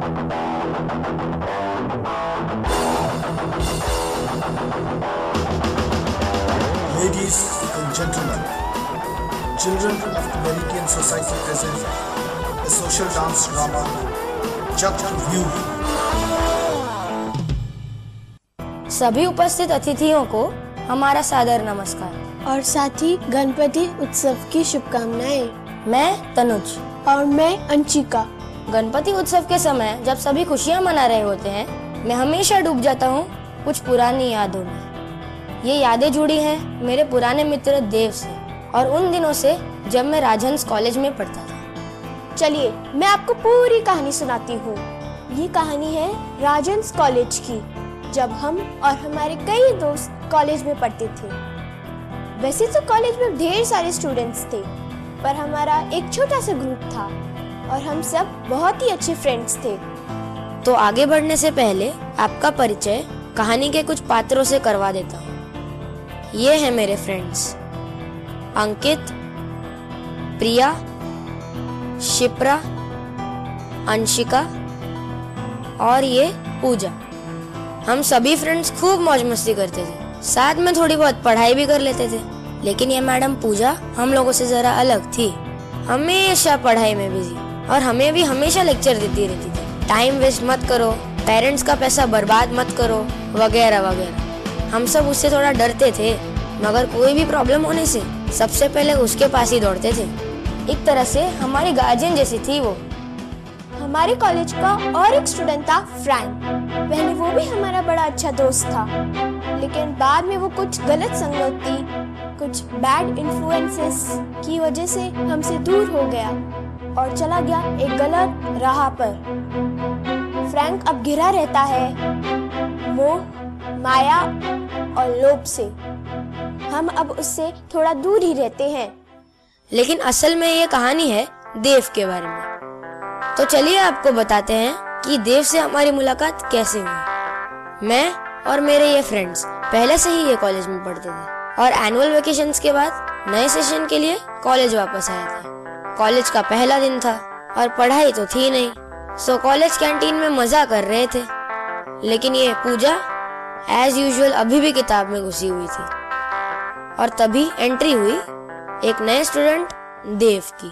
Ladies and gentlemen, children of Tibetan Society present a social dance drama, Just View. सभी उपस्थित अतिथियों को हमारा सादर नमस्कार और साथ ही गणपति उत्सव की शुभकामनाएं। मैं तनुज और मैं अंशिका। गणपति उत्सव के समय जब सभी खुशियां मना रहे होते हैं, मैं हमेशा डूब जाता हूँ कुछ पुरानी यादों में। ये यादें जुड़ी हैं मेरे पुराने मित्र देव से और उन दिनों से जब मैं राजहंस कॉलेज में पढ़ता था। चलिए मैं आपको पूरी कहानी सुनाती हूँ। ये कहानी है राजहंस कॉलेज की, जब हम और हमारे कई दोस्त कॉलेज में पढ़ते थे। वैसे तो कॉलेज में ढेर सारे स्टूडेंट्स थे, पर हमारा एक छोटा सा ग्रुप था और हम सब बहुत ही अच्छे फ्रेंड्स थे। तो आगे बढ़ने से पहले आपका परिचय कहानी के कुछ पात्रों से करवा देता हूँ। ये हैं मेरे फ्रेंड्स अंकित, प्रिया, शिप्रा, अंशिका और ये पूजा। हम सभी फ्रेंड्स खूब मौज मस्ती करते थे, साथ में थोड़ी बहुत पढ़ाई भी कर लेते थे। लेकिन ये मैडम पूजा हम लोगों से जरा अलग थी, हमेशा पढ़ाई में बिजी और हमें भी हमेशा लेक्चर देती रहती थी। टाइम वेस्ट मत करो, पेरेंट्स का पैसा बर्बाद मत करो, वगैरह वगैरह। हम सब उससे थोड़ा डरते थे, मगर कोई भी प्रॉब्लम होने से सबसे पहले उसके पास ही दौड़ते थे। एक तरह से हमारी गार्जियन जैसी थी वो। हमारे कॉलेज का और एक स्टूडेंट था फ्रैंक। पहले वो भी हमारा बड़ा अच्छा दोस्त था, लेकिन बाद में वो कुछ गलत संगति, कुछ बैड इन्फ्लुएंसेस की वजह से हमसे दूर हो गया और चला गया एक गलत राह पर। फ्रैंक अब घिरा रहता है मोह, माया और लोभ से। हम अब उससे थोड़ा दूर ही रहते हैं। लेकिन असल में ये कहानी है देव के बारे में। तो चलिए आपको बताते हैं कि देव से हमारी मुलाकात कैसे हुई। मैं और मेरे ये फ्रेंड्स पहले से ही ये कॉलेज में पढ़ते थे और एनुअल वेकेशंस के बाद नए सेशन के लिए कॉलेज वापस आए थे। कॉलेज का पहला दिन था और पढ़ाई तो थी नहीं, सो कॉलेज कैंटीन में मजा कर रहे थे। लेकिन ये पूजा एज यूजुअल अभी भी किताब में घुसी हुई थी और तभी एंट्री हुई एक नए स्टूडेंट देव की।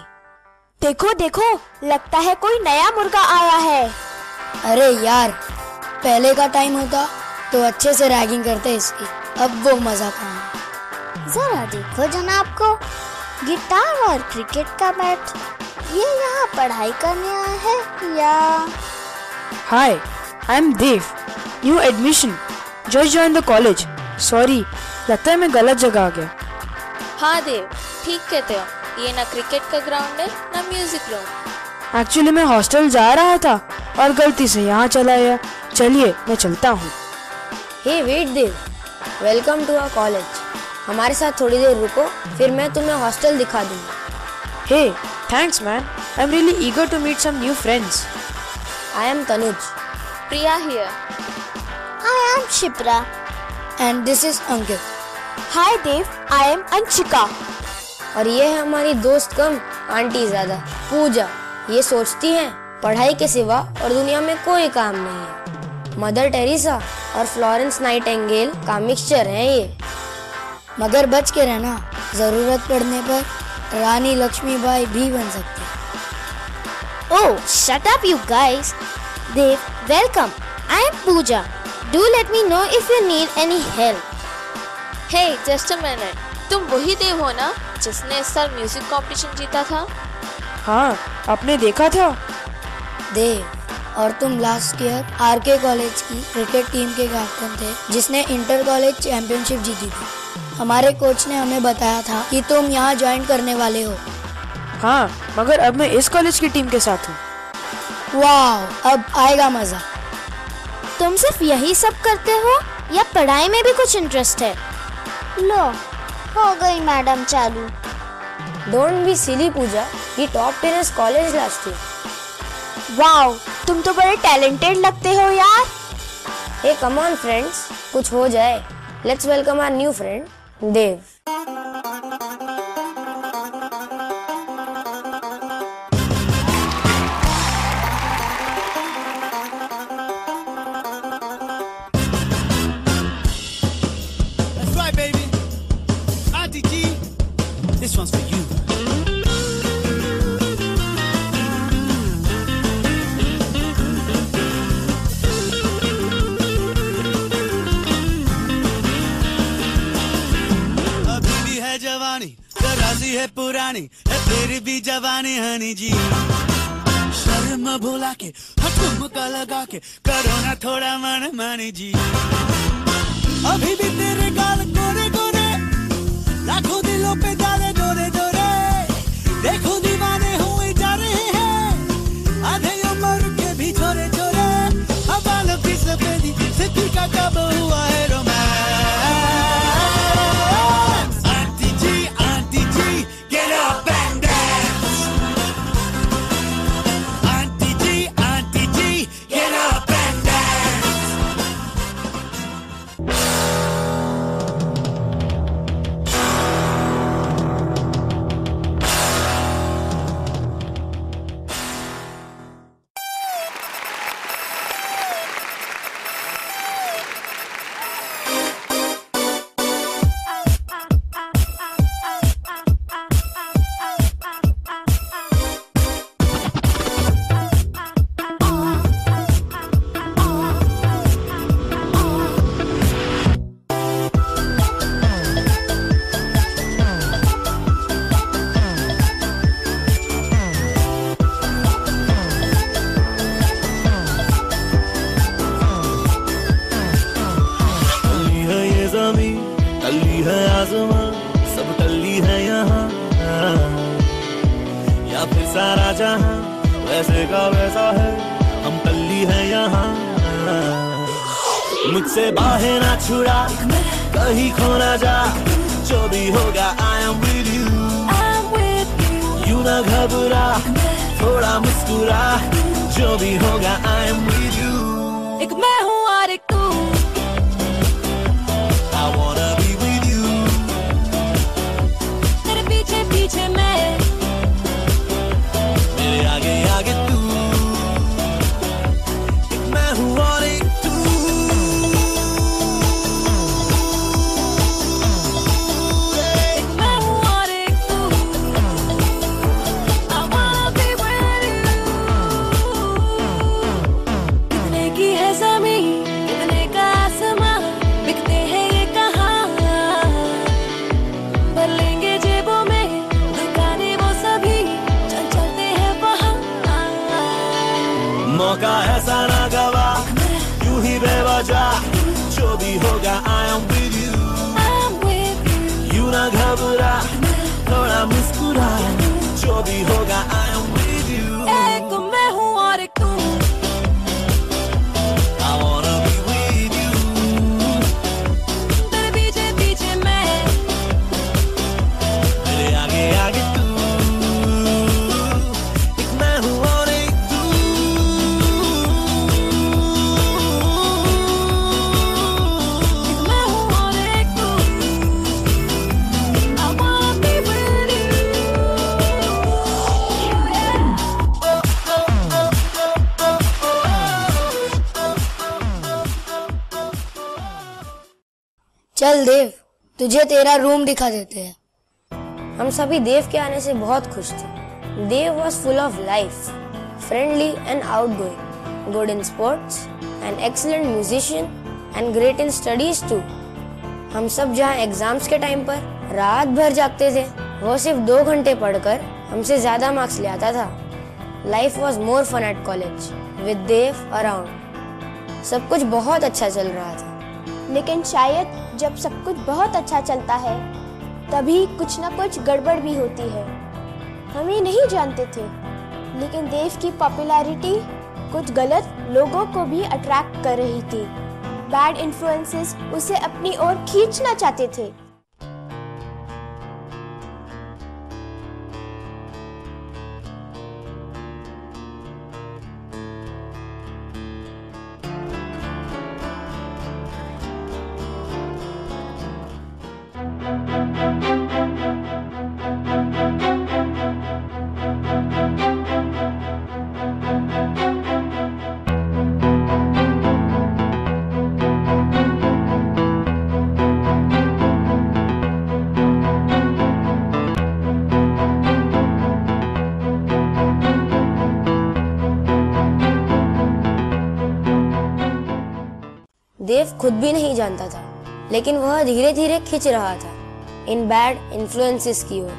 देखो देखो, लगता है कोई नया मुर्गा आया है। अरे यार, पहले का टाइम होता तो अच्छे से रैगिंग करते इसकी, अब वो मजा कहाँ। जरा देखो जनाब को, गिटार और क्रिकेट का बैट। ये यहाँ पढ़ाई करने आया है या? Hi, I am Dev, new admission, just join the college. Sorry, लगता है मैं गलत जगह आ गया। हाँ देव, ठीक कहते हो। ये ना क्रिकेट का ग्राउंड है ना म्यूजिक रूम। एक्चुअली मैं हॉस्टल जा रहा था और गलती से यहाँ चला आया। चलिए मैं चलता हूँ। Hey wait Dev, welcome to our college. हमारे साथ थोड़ी देर रुको, फिर मैं तुम्हें हॉस्टल दिखा दूंगा। Hey, thanks man, I am really eager to meet some new friends. I am Tanuj. Priya here. I am Shipra. And this is Ankit. Hi Dev, I am Anshika. और ये है हमारी दोस्त कम आंटी ज्यादा पूजा। ये सोचती हैं पढ़ाई के सिवा और दुनिया में कोई काम नहीं है। मदर टेरेसा और फ्लोरेंस नाइटिंगेल का मिक्सचर है ये। मगर बच के रहना, जरूरत पड़ने पर रानी लक्ष्मीबाई भी बन सकती है। Oh, shut up you guys. Dev, welcome. I am Pooja. Do let me know if you need any help. Hey, just a minute, तुम वही देव हो ना जिसने इस साल म्यूजिक कंपटीशन जीता था? हाँ, आपने देखा था? देव, और तुम लास्ट ईयर आरके कॉलेज की क्रिकेट टीम के कैप्टन थे जिसने इंटर कॉलेज चैंपियनशिप जीती थी। हमारे कोच ने हमें बताया था कि तुम यहाँ ज्वाइन करने वाले हो। हाँ, मगर अब मैं इस कॉलेज की टीम के साथ हूँ। वाह, अब आएगा मजा। तुम सिर्फ यही सब करते हो या पढ़ाई में भी कुछ इंटरेस्ट है? लो, हो गई मैडम चालू। Don't be silly Pooja, he top in his college last year. Wow, तुम तो बड़े टैलेंटेड लगते हो यार। हे कम ऑन फ्रेंड्स, कुछ हो जाए। Let's welcome our new friend Dev. होती है पुरानी है फिर भी जवानी हनी जी। शर्म भुला के ठुमका लगा के करो ना थोड़ा मन मानी जी। अभी भी तेरे गाल गोरे गोरे लाखों दिलों पे डाले डोरे डोरे। देखो दीवाने हुए जा रहे हैं आधे उम्र के भी छोरे छोरे। अब बालों की सफेदी से फीका कब हुआ है romance. Aunty ji get up and dance। Aunty ji get up and dance। टल्ली है आसमां सब टल्ली है यहाँ या फिर सारा जहां वैसे का वैसा है हम टल्ली है यहाँ। मुझसे बाहें ना छुड़ा कहीं खो ना जा जो भी होगा I am with you। You ना घबरा थोड़ा मुस्कुरा जो भी होगा I am with you। एक मैं हूँ और एक तू। I wanna be with you। तेरे पीछे पीछे मैं मेरे आगे आगे तू। एक मैं हूँ और एक तू। एक मैं हूँ और एक तू। I wanna be with you। कितने की है ज़मीं कितने का आसमां बिकते हैं ये कहाँ। भर लेंगे जेबों में दुकानें वो सभी चल चलते हैं वहाँ। मौका ऐसा ना गवा यूं ही बेवजह जो भी होगा I am with you। I'm with you। You ना घबरा थोड़ा मुस्कुरा जो भी होगा I am with you। एक मैं हूँ और एक तू। I wanna be with you। तेरे पीछे पीछे मैं मेरे आगे आगे तू। एक मैं हूँ और एक तू। एक मैं हूँ और एक तू। I wanna be with you। चल देव, तुझे तेरा रूम दिखा देते हैं। हम सभी देव के आने से बहुत खुश थे। देव was full of life, friendly and outgoing, good in sports, an excellent musician and great in studies too। हम सब जहाँ एग्जाम्स के टाइम पर रात भर जागते थे, वो सिर्फ 2 घंटे पढ़कर हमसे ज्यादा मार्क्स ले आता था। Life was more fun at college with Dev around. सब कुछ बहुत अच्छा चल रहा था। लेकिन शायद जब सब कुछ बहुत अच्छा चलता है तभी कुछ ना कुछ गड़बड़ भी होती है। हम ये नहीं जानते थे, लेकिन देव की पॉपुलैरिटी कुछ गलत लोगों को भी अट्रैक्ट कर रही थी। बैड इन्फ्लुएंसेस उसे अपनी ओर खींचना चाहते थे। देव खुद भी नहीं जानता था, लेकिन वह धीरे धीरे खिंच रहा था इन बैड इन्फ्लुएंसेस की ओर।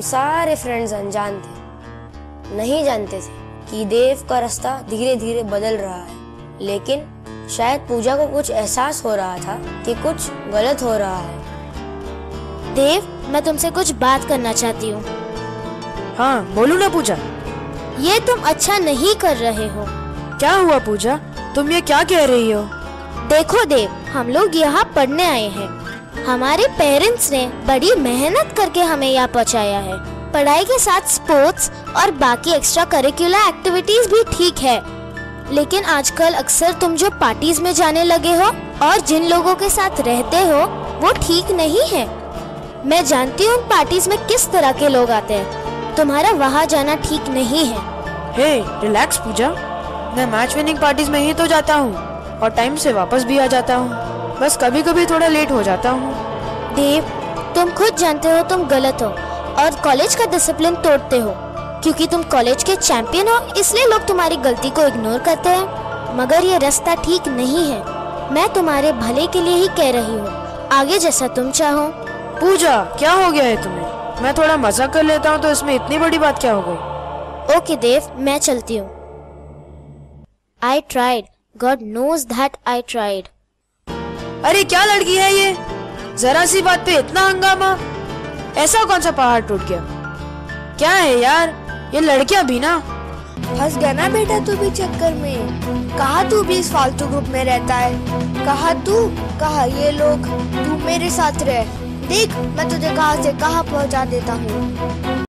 सारे फ्रेंड्स अनजान थे, नहीं जानते थे कि देव का रास्ता धीरे धीरे बदल रहा है। लेकिन शायद पूजा को कुछ एहसास हो रहा था कि कुछ गलत हो रहा है। देव, मैं तुमसे कुछ बात करना चाहती हूँ। हाँ बोलो ना पूजा। ये तुम अच्छा नहीं कर रहे हो। क्या हुआ पूजा, तुम ये क्या कह रही हो? देखो देव, हम लोग यहाँ पढ़ने आए हैं। हमारे पेरेंट्स ने बड़ी मेहनत करके हमें यहाँ पहुँचाया है। पढ़ाई के साथ स्पोर्ट्स और बाकी एक्स्ट्रा करिकुलर एक्टिविटीज भी ठीक है, लेकिन आजकल अक्सर तुम जो पार्टीज में जाने लगे हो और जिन लोगों के साथ रहते हो वो ठीक नहीं है। मैं जानती हूँ पार्टीज में किस तरह के लोग आते हैं। तुम्हारा वहाँ जाना ठीक नहीं है। हे रिलैक्स पूजा, मैं मैच विनिंग पार्टीज में ही तो जाता हूँ और टाइम से वापस भी आ जाता हूँ। बस कभी कभी थोड़ा लेट हो जाता हूँ। देव, तुम खुद जानते हो तुम गलत हो और कॉलेज का डिसिप्लिन तोड़ते हो। क्योंकि तुम कॉलेज के चैंपियन हो इसलिए लोग तुम्हारी गलती को इग्नोर करते हैं, मगर ये रास्ता ठीक नहीं है। मैं तुम्हारे भले के लिए ही कह रही हूँ, आगे जैसा तुम चाहो। पूजा क्या हो गया है तुम्हें? मैं थोड़ा मजा कर लेता हूँ तो इसमें इतनी बड़ी बात क्या हो गई? ओके देव, मैं चलती हूँ। I tried, God knows that I tried. अरे क्या लड़की है ये, जरा सी बात पे इतना हंगामा। ऐसा कौन सा पहाड़ टूट गया? क्या है यार, ये लड़कियां भी ना। फंस गया ना बेटा तू भी चक्कर में। कहा तू भी इस फालतू ग्रुप में रहता है, कहा तू, कहा ये लोग। तू मेरे साथ रह, देख मैं तुझे कहाँ से कहाँ पहुँचा देता हूँ।